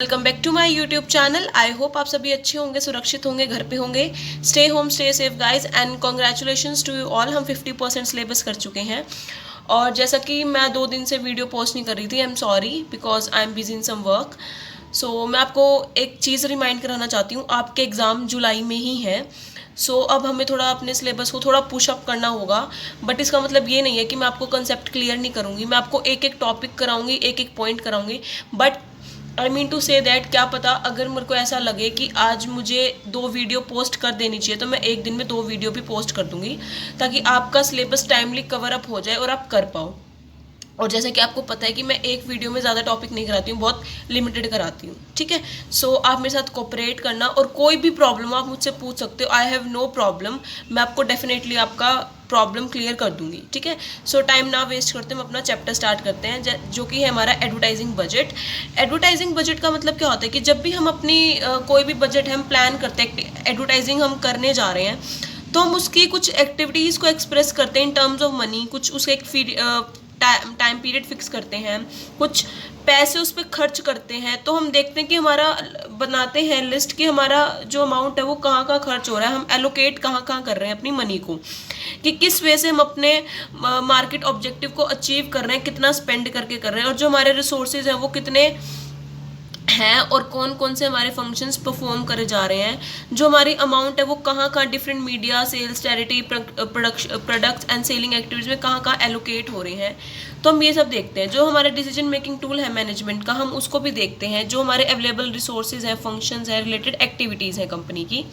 Welcome back to my YouTube channel. I hope आप सभी अच्छे होंगे, सुरक्षित होंगे, घर पे होंगे। Stay home, stay safe guys, and congratulations to you all. हम 50% सिलेबस कर चुके हैं। और जैसा कि मैं 2 दिन से वीडियो पोस्ट नहीं कर रही थी, I am sorry because I am busy in some work. So मैं आपको एक चीज़ रिमाइंड कराना चाहती हूँ, आपके एग्ज़ाम जुलाई में ही है। अब हमें थोड़ा अपने सिलेबस को थोड़ा पुश अप करना होगा। बट इसका मतलब ये नहीं है कि मैं आपको कंसेप्ट क्लियर नहीं करूँगी, मैं आपको एक एक टॉपिक कराऊंगी, एक एक पॉइंट कराऊंगी। But I mean to say that, क्या पता अगर मेरे को ऐसा लगे कि आज मुझे 2 वीडियो पोस्ट कर देनी चाहिए तो मैं एक दिन में 2 वीडियो भी पोस्ट कर दूंगी, ताकि आपका सिलेबस टाइमली कवर अप हो जाए और आप कर पाओ। और जैसे कि आपको पता है कि मैं एक वीडियो में ज़्यादा टॉपिक नहीं कराती हूँ, बहुत लिमिटेड कराती हूँ, ठीक है। आप मेरे साथ कोऑपरेट करना, और कोई भी प्रॉब्लम आप मुझसे पूछ सकते हो, आई हैव नो प्रॉब्लम। मैं आपको डेफिनेटली आपका प्रॉब्लम क्लियर कर दूंगी, ठीक है। टाइम ना वेस्ट करते हम अपना चैप्टर स्टार्ट करते हैं, जो कि है हमारा एडवर्टाइजिंग बजट। एडवर्टाइजिंग बजट का मतलब क्या होता है कि जब भी हम अपनी कोई भी बजट हम प्लान करते हैं, एडवर्टाइजिंग हम करने जा रहे हैं, तो हम उसकी कुछ एक्टिविटीज़ को एक्सप्रेस करते हैं इन टर्म्स ऑफ मनी। कुछ उसका एक टाइम पीरियड फिक्स करते हैं, कुछ पैसे उस पर खर्च करते हैं। तो हम देखते हैं कि हमारा बनाते हैं लिस्ट कि हमारा जो अमाउंट है वो कहाँ कहाँ खर्च हो रहा है, हम एलोकेट कहाँ कहाँ कर रहे हैं अपनी मनी को, कि किस वे से हम अपने मार्केट ऑब्जेक्टिव को अचीव कर रहे हैं, कितना स्पेंड करके कर रहे हैं, और जो हमारे रिसोर्सेज हैं वो कितने हैं, और कौन कौन से हमारे फंक्शंस परफॉर्म करे जा रहे हैं। जो हमारी अमाउंट है वो कहाँ कहाँ different media, sales, charity, products and selling activities में कहाँ कहाँ एलोकेट हो रहे हैं। तो हम ये सब देखते हैं। जो हमारे डिसीजन मेकिंग टूल है मैनेजमेंट का, हम उसको भी देखते हैं। जो हमारे अवेलेबल रिसोर्सेज हैं, फंक्शंस हैं, रिलेटेड एक्टिविटीज़ हैं कंपनी की।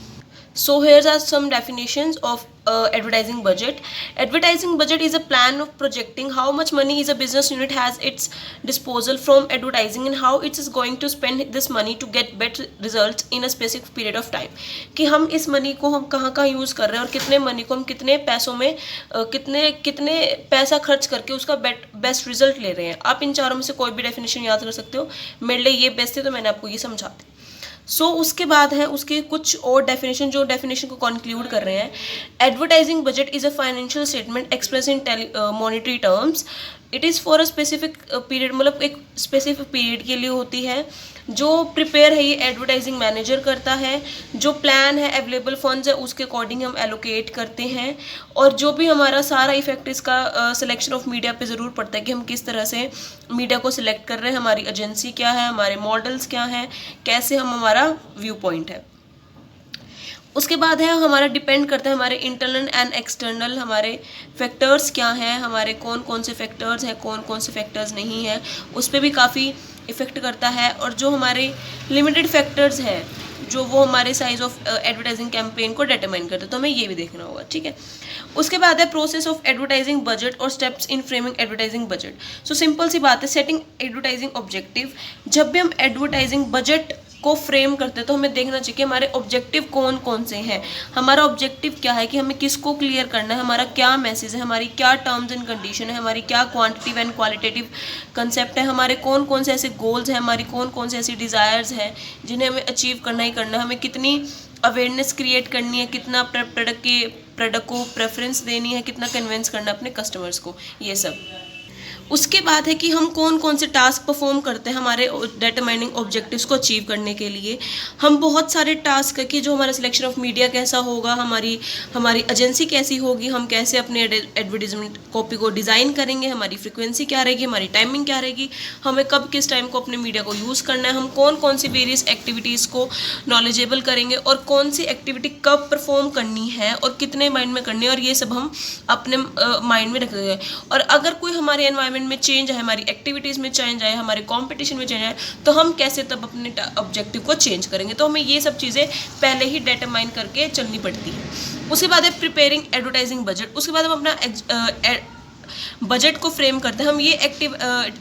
Here's are some definitions of advertising budget. Advertising budget is a plan of projecting how much money is a business unit has its disposal from advertising and how it is going to spend this money to get better results in a specific period of time. कि हम इस money को हम कहाँ कहाँ use कर रहे हैं, और कितने मनी को हम कितने पैसों में कितने पैसा खर्च करके उसका बेस्ट रिजल्ट ले रहे हैं। आप इन चारों में से कोई भी डेफिनेशन याद कर सकते हो। मेरे लिए ये बेस्ट है तो मैंने आपको ये समझा दी। उसके बाद है उसके कुछ और डेफिनेशन, जो डेफिनेशन को कंक्लूड कर रहे हैं। Advertising budget is a financial statement express in monetary terms. It is for a specific period, मतलब एक स्पेसिफिक पीरियड के लिए होती है। जो प्रिपेयर है ये एडवर्टाइजिंग मैनेजर करता है। जो प्लान है, अवेलेबल फंड्स है, उसके अकॉर्डिंग हम एलोकेट करते हैं। और जो भी हमारा सारा इफेक्ट इसका सिलेक्शन ऑफ मीडिया पे ज़रूर पड़ता है कि हम किस तरह से मीडिया को सिलेक्ट कर रहे हैं, हमारी एजेंसी क्या है, हमारे मॉडल्स क्या हैं, कैसे हम हमारा व्यू पॉइंट है। उसके बाद है हमारा डिपेंड करता है हमारे इंटरनल एंड एक्सटर्नल हमारे फैक्टर्स क्या हैं, हमारे कौन कौन से फैक्टर्स हैं, कौन कौन से फैक्टर्स नहीं हैं, उस पर भी काफ़ी इफ़ेक्ट करता है। और जो हमारे लिमिटेड फैक्टर्स हैं, जो वो हमारे साइज ऑफ एडवर्टाइजिंग कैंपेन को डिटरमाइन करते हैं, तो हमें ये भी देखना होगा, ठीक है। उसके बाद है प्रोसेस ऑफ एडवर्टाइजिंग बजट और steps in framing advertising budget. Simple सी बात है, सेटिंग एडवर्टाइजिंग ऑब्जेक्टिव। जब भी हम एडवर्टाइजिंग बजट को फ्रेम करते हैं तो हमें देखना चाहिए कि हमारे ऑब्जेक्टिव कौन कौन से हैं। हमारा ऑब्जेक्टिव क्या है, कि हमें किसको क्लियर करना है, हमारा क्या मैसेज है, हमारी क्या टर्म्स एंड कंडीशन है, हमारी क्या क्वांटिटिव एंड क्वालिटेटिव कंसेप्ट है, हमारे कौन कौन से ऐसे गोल्स हैं, हमारी कौन कौन से ऐसी डिज़ायर्स हैं जिन्हें हमें अचीव करना ही करना है, हमें कितनी अवेयरनेस क्रिएट करनी है, कितना प्रोडक्ट को प्रेफरेंस देनी है, कितना कन्विंस करना है अपने कस्टमर्स को, ये सब। उसके बाद है कि हम कौन कौन से टास्क परफॉर्म करते हैं हमारे डिटरमाइनिंग ऑब्जेक्टिव्स को अचीव करने के लिए। हम बहुत सारे टास्क है कि जो हमारा सिलेक्शन ऑफ मीडिया कैसा होगा, हमारी एजेंसी कैसी होगी, हम कैसे अपने एडवर्टीजमेंट कॉपी को डिज़ाइन करेंगे, हमारी फ्रिक्वेंसी क्या रहेगी, हमारी टाइमिंग क्या रहेगी, हमें कब किस टाइम को अपने मीडिया को यूज़ करना है, हम कौन कौन सी वेरियस एक्टिविटीज़ को नॉलेजेबल करेंगे, और कौन सी एक्टिविटी कब परफॉर्म करनी है और कितने माइंड में करनी है, और ये सब हम अपने माइंड में रखेंगे। और अगर कोई हमारे एनवायरमेंट में चेंज है, हमारी एक्टिविटीज़ में चेंज आए, हमारे कंपटीशन में चेंज आए, तो हम कैसे तब अपने ऑब्जेक्टिव को चेंज करेंगे। तो हमें ये सब चीज़ें पहले ही डिटरमाइन करके चलनी पड़ती है। उसके बाद है प्रिपेयरिंग एडवर्टाइजिंग बजट। उसके बाद हम अपना बजट को फ्रेम करते हैं। हम ये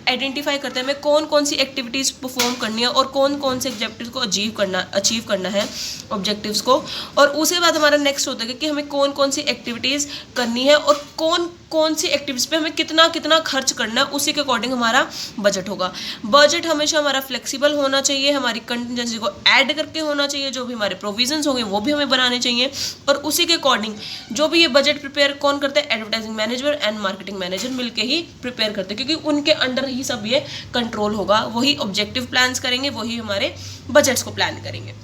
आइडेंटिफाई करते हैं हमें कौन कौन सी एक्टिविटीज़ परफॉर्म करनी है और कौन कौन से ऑब्जेक्टिव्स को अचीव करना है ऑब्जेक्टिव्स को। और उसके बाद हमारा नेक्स्ट होता है कि हमें कौन कौन सी एक्टिविटीज़ करनी है और कौन कौन सी एक्टिविटीज़ पे हमें कितना कितना खर्च करना है, उसी के अकॉर्डिंग हमारा बजट होगा। बजट हमेशा हमारा फ्लेक्सिबल होना चाहिए, हमारी कंटिजेंसी को ऐड करके होना चाहिए, जो भी हमारे प्रोविजंस होंगे वो भी हमें बनाने चाहिए, और उसी के अकॉर्डिंग जो भी ये बजट प्रिपेयर कौन करता है, advertising manager and marketing marketing manager मिलके ही प्रिपेयर करते हैं, क्योंकि उनके अंडर ही सब ये कंट्रोल होगा, वही ऑब्जेक्टिव प्लान्स करेंगे, वही हमारे बजट्स को प्लान करेंगे।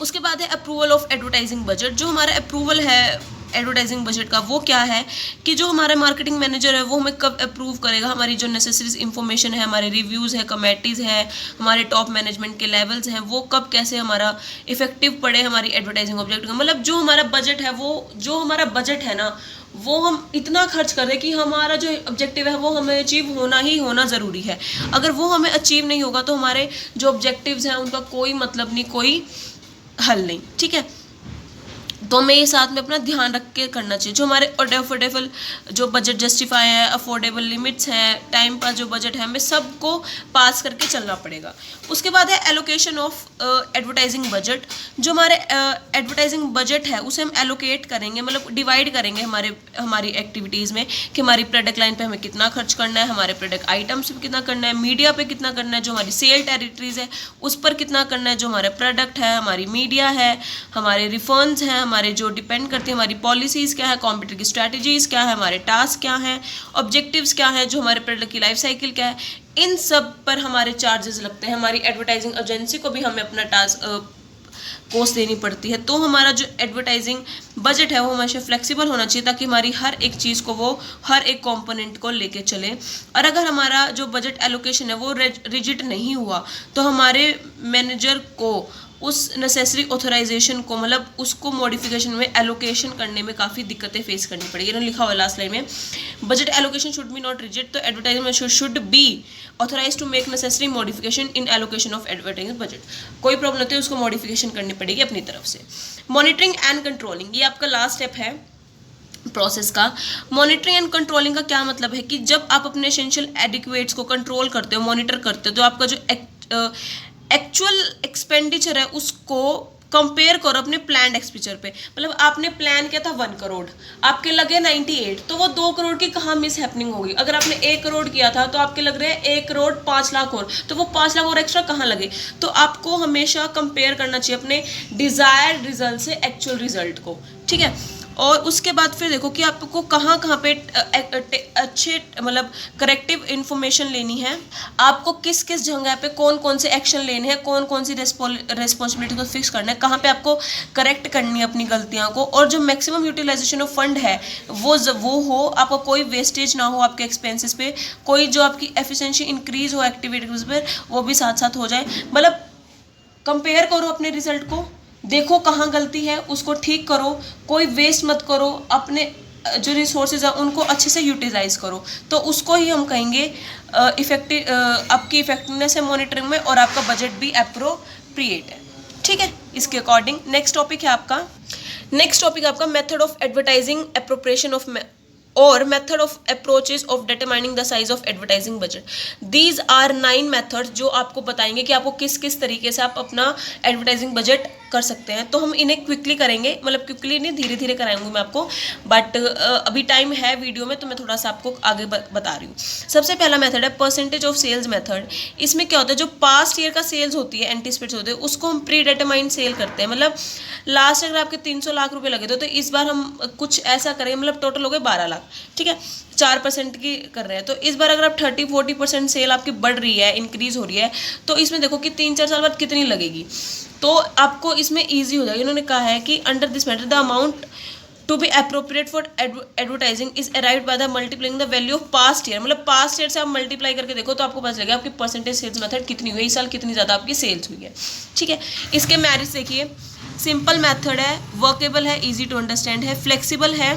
उसके बाद है अप्रूवल ऑफ एडवर्टाइजिंग बजट। जो हमारा अप्रूवल है एडवर्टाइजिंग बजट का वो क्या है कि जो हमारा मार्केटिंग मैनेजर है वो हमें कब अप्रूव करेगा, हमारी जो नेसेसरी इंफॉर्मेशन है, हमारे रिव्यूज़ है, कमेटीज़ है, हमारे टॉप मैनेजमेंट के लेवल्स हैं, वो कब कैसे हमारा इफेक्टिव पड़े हमारी एडवर्टाइजिंग ऑब्जेक्ट का। मतलब जो हमारा बजट है, वो जो हमारा बजट है ना, वो हम इतना खर्च कर रहे हैं कि हमारा जो ऑब्जेक्टिव है वो हमें अचीव होना ही होना ज़रूरी है। अगर वो हमें अचीव नहीं होगा तो हमारे जो ऑब्जेक्टिव्स हैं उनका कोई मतलब नहीं, कोई हल नहीं। ठीक है, तो हमें ये साथ में अपना ध्यान रख के करना चाहिए। जो हमारे अफोर्डेबल जो बजट जस्टिफाई है, अफोर्डेबल लिमिट्स हैं, टाइम पास जो बजट है, हमें सबको पास करके चलना पड़ेगा। उसके बाद है एलोकेशन ऑफ एडवर्टाइजिंग बजट। जो हमारे एडवर्टाइजिंग बजट है उसे हम एलोकेट करेंगे, मतलब डिवाइड करेंगे हमारी एक्टिविटीज़ में कि हमारी प्रोडक्ट लाइन पे हमें कितना खर्च करना है, हमारे प्रोडक्ट आइटम्स पे कितना करना है, मीडिया पे कितना करना है, जो हमारी सेल टेरिटरीज है उस पर कितना करना है, जो हमारे प्रोडक्ट है, हमारी मीडिया है, हमारे रिफंड्स हैं, हमारे जो डिपेंड करती है हमारी पॉलिसीज़ क्या है, कॉम्पिटिटर की स्ट्रैटेजीज़ क्या है, हमारे टास्क क्या हैं, ऑब्जेक्टिव्स क्या हैं, जो हमारे प्रोडक्ट की लाइफ साइकिल क्या है, इन सब पर हमारे चार्जेस लगते हैं। हमारी एडवर्टाइजिंग एजेंसी को भी हमें अपना टास्क कॉस्ट देनी पड़ती है। तो हमारा जो एडवर्टाइजिंग बजट है वो हमेशा फ्लेक्सिबल होना चाहिए ताकि हमारी हर एक चीज़ को वो हर एक कंपोनेंट को लेके चले। और अगर हमारा जो बजट एलोकेशन है वो रिजिड नहीं हुआ तो हमारे मैनेजर को उस नेसेसरी ऑथराइजेशन को, मतलब उसको मॉडिफिकेशन में एलोकेशन करने में काफ़ी दिक्कतें फेस करनी पड़ेगी। इन्होंने लिखा हुआ लास्ट लाइन में, budget allocation should be not rigid, तो advertisement should be authorize to make necessary modification in allocation of advertising budget. कोई प्रॉब्लम होती है उसको मॉडिफिकेशन करनी पड़ेगी अपनी तरफ से। मॉनिटरिंग एंड कंट्रोलिंग, ये आपका लास्ट स्टेप है प्रोसेस का। मॉनिटरिंग एंड कंट्रोलिंग का क्या मतलब है कि जब आप अपने एसेंशियल एडिक्वेट्स को कंट्रोल करते हो, मॉनिटर करते हो, तो आपका जो एक्चुअल एक्सपेंडिचर है उसको कंपेयर करो अपने प्लान एक्सपेंडिचर पे। मतलब आपने प्लान किया था 1 करोड़, आपके लगे 98, तो वो 2 करोड़ की कहाँ मिस हैपनिंग होगी। अगर आपने 1 करोड़ किया था तो आपके लग रहे हैं 1 करोड़ 5 लाख और, तो वो 5 लाख और एक्स्ट्रा कहाँ लगे। तो आपको हमेशा कंपेयर करना चाहिए अपने डिजायर्ड रिजल्ट से एक्चुअल रिजल्ट को। ठीक है, और उसके बाद फिर देखो कि आपको कहाँ कहाँ पे अच्छे मतलब करेक्टिव इन्फॉर्मेशन लेनी है, आपको किस किस जगह पे कौन कौन से एक्शन लेने हैं, कौन कौन सी रिस्पॉन्सिबिलिटी को फिक्स करना है, कहाँ पे आपको करेक्ट करनी है अपनी गलतियों को, और जो मैक्सिमम यूटिलाइजेशन ऑफ फंड है वो हो, आपको कोई वेस्टेज ना हो आपके एक्सपेंसेस पे, कोई जो आपकी एफिशिएंसी इंक्रीज हो एक्टिविटीज़ पर वो भी साथ साथ हो जाए। मतलब कंपेयर करो अपने रिजल्ट को, देखो कहाँ गलती है उसको ठीक करो, कोई वेस्ट मत करो, अपने जो रिसोर्सेज हैं उनको अच्छे से यूटिलाइज करो, तो उसको ही हम कहेंगे इफेक्टिव, आपकी इफेक्टिवनेस है मॉनिटरिंग में, और आपका बजट भी एप्रोप्रिएट है। ठीक है, इसके अकॉर्डिंग नेक्स्ट टॉपिक है आपका method of advertising appropriation of or method of approaches of determining the size of advertising budget. These are 9 methods जो आपको बताएंगे कि आपको किस किस तरीके से आप अपना एडवर्टाइजिंग बजट कर सकते हैं। तो हम इन्हें क्विकली करेंगे, मतलब क्विकली नहीं, धीरे धीरे कराऊंगी मैं आपको, बट अभी टाइम है वीडियो में तो मैं थोड़ा सा आपको आगे बता रही हूँ। सबसे पहला मेथड है परसेंटेज ऑफ सेल्स मेथड। इसमें क्या होता है, जो पास्ट ईयर का सेल्स होती है, एंटिसिपेट होते हैं, उसको हम प्री डिटरमाइंड सेल करते हैं। मतलब लास्ट अगर आपके 300 लाख रुपए लगे थे तो इस बार हम कुछ ऐसा करेंगे, मतलब टोटल हो गए 12 लाख। ठीक है, 4% की कर रहे हैं, तो इस बार अगर आप 30-40% सेल आपकी बढ़ रही है, इंक्रीज हो रही है, तो इसमें देखो कि 3-4 साल बाद कितनी लगेगी, तो आपको इसमें ईजी हो जाएगा। इन्होंने कहा है कि under this method the amount to be appropriate for advertising is arrived by the multiplying the value of past year. मतलब पास्ट ईयर से आप मल्टीप्लाई करके देखो तो आपको पता चलेगा आपकी परसेंटेज सेल्स मेथड कितनी हुई है, इस साल कितनी ज़्यादा आपकी सेल्स हुई है। ठीक है, इसके मेरिट्स देखिए, सिंपल मेथड है, वर्केबल है, ईजी टू अंडरस्टैंड है, फ्लेक्सिबल है,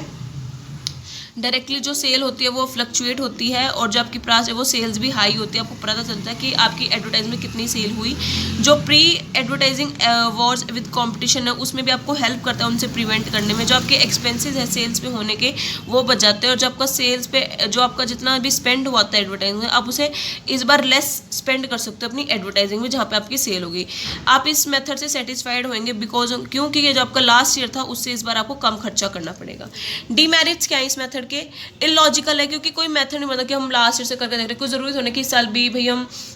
डायरेक्टली जो सेल होती है वो फ्लक्चुएट होती है, और जो आपकी प्राइस है वो सेल्स भी हाई होती है, आपको पता चलता है कि आपकी एडवर्टाइजमेंट कितनी सेल हुई। जो pre advertising Wars with competition है उसमें भी आपको हेल्प करता है उनसे प्रिवेंट करने में। जो आपके एक्सपेंसेस है सेल्स पे होने के वो बच जाते हैं, और जो आपका सेल्स पे जो आपका जितना भी स्पेंड हुआ था एडवर्टाइजिंग में, आप उसे इस बार लेस स्पेंड कर सकते हो अपनी एडवर्टाइजिंग में जहाँ पे आपकी सेल होगी। आप इस मेथड से सेटिस्फाइड होंगे बिकॉज क्योंकि ये जो आपका लास्ट ईयर था उससे इस बार आपको कम खर्चा करना पड़ेगा। डीमेरिट्स क्या है इस मेथड के इलॉजिकल है, क्योंकि कोई मेथड नहीं बनता कि हम लास्ट ईयर से करके देख रहे, कोई ज़रूरी होने कि इस साल भी भाई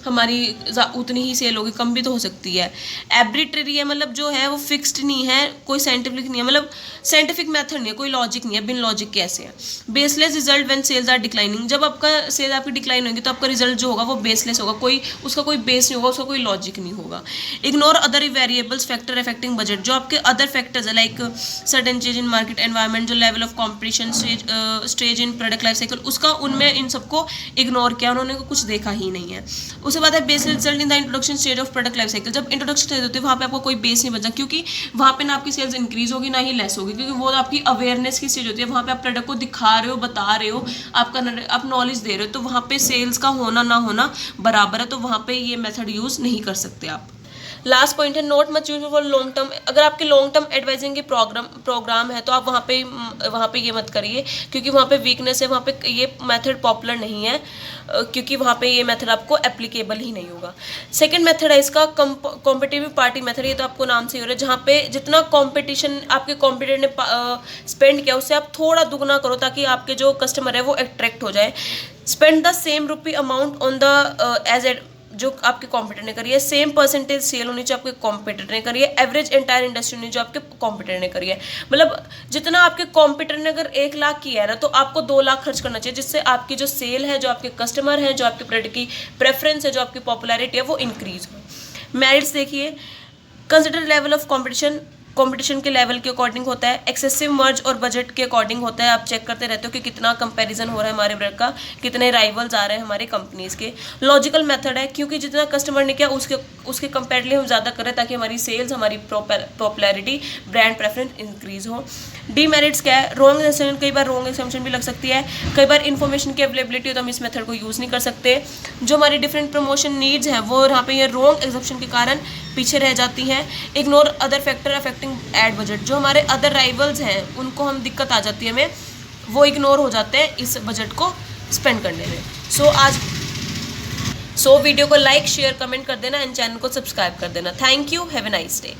हमारी उतनी ही सेल होगी, कम भी तो हो सकती है। एब्रिटरी है, मतलब जो है वो फिक्स्ड नहीं है, कोई साइंटिफिक नहीं है, मतलब साइंटिफिक मेथड नहीं है, कोई लॉजिक नहीं है, बिन लॉजिक के ऐसे है। Baseless result when sales are declining, जब आपका सेल आपकी डिक्लाइन होगी तो आपका रिजल्ट जो होगा वो बेसलेस होगा, उसका कोई बेस नहीं होगा, उसका कोई लॉजिक नहीं होगा। Ignore other variables factor affecting budget, जो आपके अदर फैक्टर्स है like sudden change in market environment, जो level of competition, stage in product life cycle, उसका उनमें इन सबको इग्नोर किया, उन्होंने कुछ देखा ही नहीं है। उसके बाद है base result in the introduction stage of product life cycle, जब इंट्रोडक्शन स्टेज होती है वहाँ पे आपको कोई बेस नहीं बचा, क्योंकि वहाँ पे ना आपकी सेल्स इंक्रीज होगी ना ही लेस होगी, क्योंकि वो आपकी अवेयरनेस की स्टेज होती है, वहाँ पे आप प्रोडक्ट को दिखा रहे हो, बता रहे हो, आप नॉलेज दे रहे हो, तो वहाँ पे सेल्स का होना ना होना बराबर है, तो वहाँ पे ये मेथड यूज़ नहीं कर सकते आप। लास्ट पॉइंट है not much use for long term, अगर आपके लॉन्ग टर्म एडवाइजिंग के प्रोग्राम है तो आप वहाँ पे ये मत करिए, क्योंकि वहाँ पे वीकनेस है, वहाँ पे ये मेथड पॉपुलर नहीं है, क्योंकि वहाँ पे ये मेथड आपको एप्लीकेबल ही नहीं होगा। सेकंड मेथड है इसका कॉम्पिटिटिव पार्टी मेथड, ये तो आपको नाम से ही हो रहा है, जहाँ पे जितना कॉम्पिटिशन आपके कॉम्पिटिटर ने स्पेंड किया उससे आप थोड़ा दुगना करो, ताकि आपके जो कस्टमर है वो अट्रैक्ट हो जाए। Spend the same rupee amount on the edge जो आपके कॉम्पिटिटर ने करी है, सेम परसेंटेज सेल होनी चाहिए आपके कॉम्पिटिटर ने करी है, एवरेज एंटायर इंडस्ट्री होनी जो आपके कॉम्पिटिटर ने करी है, मतलब जितना आपके कॉम्पिटिटर ने अगर 1 लाख किया है ना, तो आपको 2 लाख खर्च करना चाहिए, जिससे आपकी जो सेल है, जो आपके कस्टमर है, जो आपके प्रोडक्ट की प्रेफरेंस है, जो आपकी पॉपुलैरिटी है, वो इंक्रीज हो। मेरिट्स देखिए, कंसिडर लेवल ऑफ कंपटीशन के लेवल के अकॉर्डिंग होता है, एक्सेसिव मर्ज और बजट के अकॉर्डिंग होता है, आप चेक करते रहते हो कि कितना कंपैरिजन हो रहा है हमारे प्रोडक्ट का, कितने राइवल्स आ रहे हैं हमारे कंपनीज के। लॉजिकल मेथड है, क्योंकि जितना कस्टमर ने किया उसके कंपेरेटिवली हम ज़्यादा करें, ताकि हमारी सेल्स, हमारी पॉपुलैरिटी, ब्रांड प्रेफरेंस इंक्रीज हो। डीमेरिट्स क्या है, रॉन्ग एग्जाम्पशन, कई बार रॉन्ग एग्जाम्पशन भी लग सकती है, कई बार इन्फॉर्मेशन की अवेलेबिलिटी हो तो हम इस मेथड को यूज़ नहीं कर सकते, जो हमारी डिफरेंट प्रमोशन नीड्स हैं वो यहाँ पे ये रॉन्ग एग्जाम्पशन के कारण पीछे रह जाती हैं। Ignore other factor affecting ad budget, जो हमारे अदर राइवल्स हैं उनको हम दिक्कत आ जाती है हमें, वो इग्नोर हो जाते हैं इस बजट को स्पेंड करने में। सो वीडियो को लाइक, शेयर, कमेंट कर देना एंड चैनल को सब्सक्राइब कर देना। Thank you, have a nice day.